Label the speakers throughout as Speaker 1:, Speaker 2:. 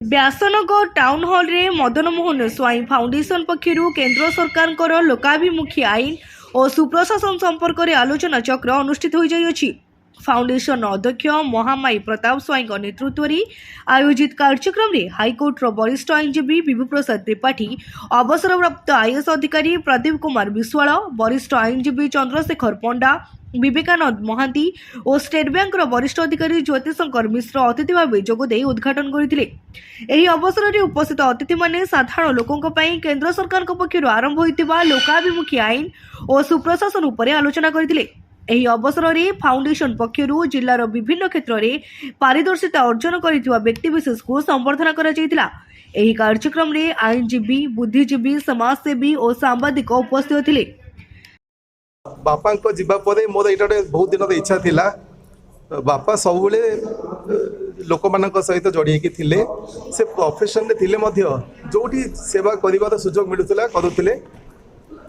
Speaker 1: Vyasnagar town hall रे मदन मोहन स्वाई foundation पक्षर केंद्र सरकार लोकाभिमुखी आईन और सुप्रशासन संपर्क में आलोचना चक्र अनुष्ठित हो जाइए। फाउंडेशन अध्यक्ष महामाई प्रताप स्वाई नेतृत्व में आयोजित कार्यक्रम में हाईकोर्ट वरिष्ठ आईनजीवी विभु प्रसाद त्रिपाठी, अवसरप्राप्त आईएएस अधिकारी प्रदीप कुमार विश्वाल, वरिष्ठ आईनजीवी चंद्रशेखर पंडा, विवेकानंद महांती और स्टेट बैंक वरिष्ठ अधिकारी ज्योतिशंकर मिश्र अतिथि भाव जोगदे उद्घाटन करते। अवसर में उपस्थित अतिथि माने साधारण लोकों केंद्र सरकार पक्षर आरंभ होता लोकाभिमुखी आईन और सुप्रशासन उपर आलोचना करते। ଏହି ଅବସରରେ फाउंडेशन पक्षर जिलार विभिन्न क्षेत्र में पारदर्शिता अर्जन कर व्यक्तिविशेष को संबर्धना करा जायतिला। ଏହି कार्यक्रम में आईनजीवी, बुद्धिजीवी, समाजसेवी और सांबादिक उपस्थित थिले।
Speaker 2: बापा को जीवा परे मोर एटा बहुत दिन इच्छा थिला। बापा सब लोक मान सहित जोड़ी थिले, से प्रोफेशन रे थिले मध्य जोठी सेवा करिवार सुजोग मिलुतला करूथिले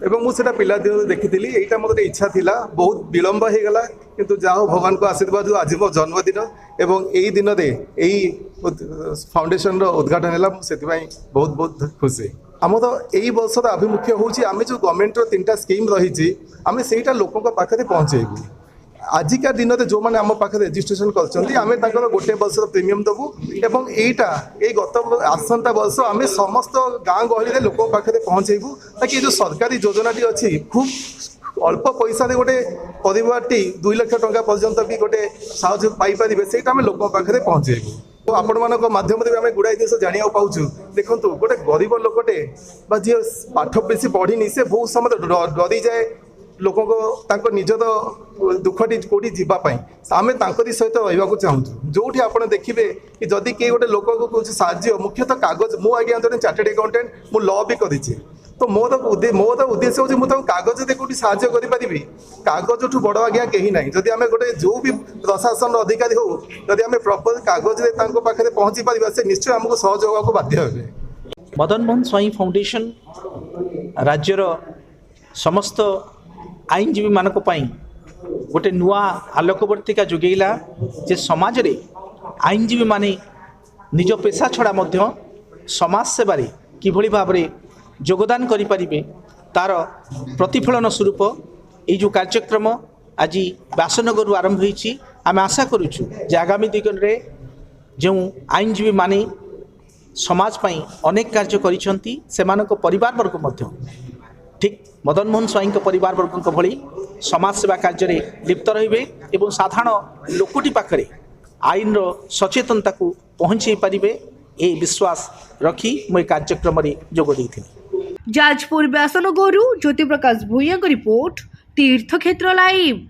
Speaker 2: एवं मुझे पिला दिन देखी यहाँ मतलब इच्छा थिला। बहुत विलंब हो गला किंतु जाओ भगवान को आशीर्वाद आज मो जन्मदिन एवं यही दिन में यही फाउंडेशन उद्घाटन है से बहुत बहुत खुशी। आम तो यही वर्ष आभिमुख्य हूँ आम जो गवर्नमेंट तीन स्कीम रही आम से लोकों पाखे पहुँचेबू। आजिका दिन में जो मैंने आम पाखे रेजिस्ट्रेशन कर गोटे वर्ष प्रीमियम देवु एवं यहीटा ये गत आसंता वर्ष आम समस्त गाँ गहली लोक पाखे पहुँचेबू ताकि जो सरकारी योजनाटी अच्छी खूब अल्प पैसा गोटे परिवार 2 लाख टंका पर्यंत भी गोटे साहय पाइपर से लोक पाखे पहुँचेबू। तो आपण मान माध्यम आम गुड़ाई जिन जाना पाचु। देखो गोटे गरीब लोकटे जी पाठ बेसी पढ़ी से बहुत समय डरी जाए लोकों को निज दुखटी कौटी जावाई आम सहित रहा चाहूँ। जो आप देखिए कि जदि किए गोटे लोक को कुछ साज्य मुख्यतः कागज मु आज्ञा जन चार्टर्ड अकाउंटेंट मु लॉ भी करी तो मोर उद्देश्य हूँ मुझे कागज दे कौटी साज्य करी कागज बड़ आज्ञा कहीं ना। जदि आम गोटे जो भी प्रशासन अधिकारी हो जदि आम प्रॉपर कागज पाखे पहुँची पार से निश्चय आमको सहज होगा बाध्य हे।
Speaker 3: मदन मोहन स्वाई फाउंडेशन राज्यर समस्त आईनजीवी मानक पई गोटे नुआ आलोकवर्तिका जोगेला जे समाज रे आईनजीवी माने निज पेशा छड़ा मध्य समाज सेवारे किभली भाव में योगदान करि परिबे तार प्रतिफलन स्वरूप ये जो कार्यक्रम आज व्यासनगर आरंभ होईछि। आम आशा करूछु जे आगामी दिन में जो आईनजीवी माने समाज पई अनेक कार्य करिसंती सेमानक परिवार वर्ग मध्य ठीक मदन मोहन स्वाई परिवार वर्ग भली समाज सेवा कार्य में लिप्त रहिबे एवं साधारण लोकटी पाखरे आईन सचेतनता को पहुँचे पारिबे ए विश्वास रखी मैं कार्यक्रम में जोग देइथिनि।
Speaker 1: जाजपुर व्यासनगरु ज्योति प्रकाश भूया रिपोर्ट, तीर्थक्षेत्र लाइव।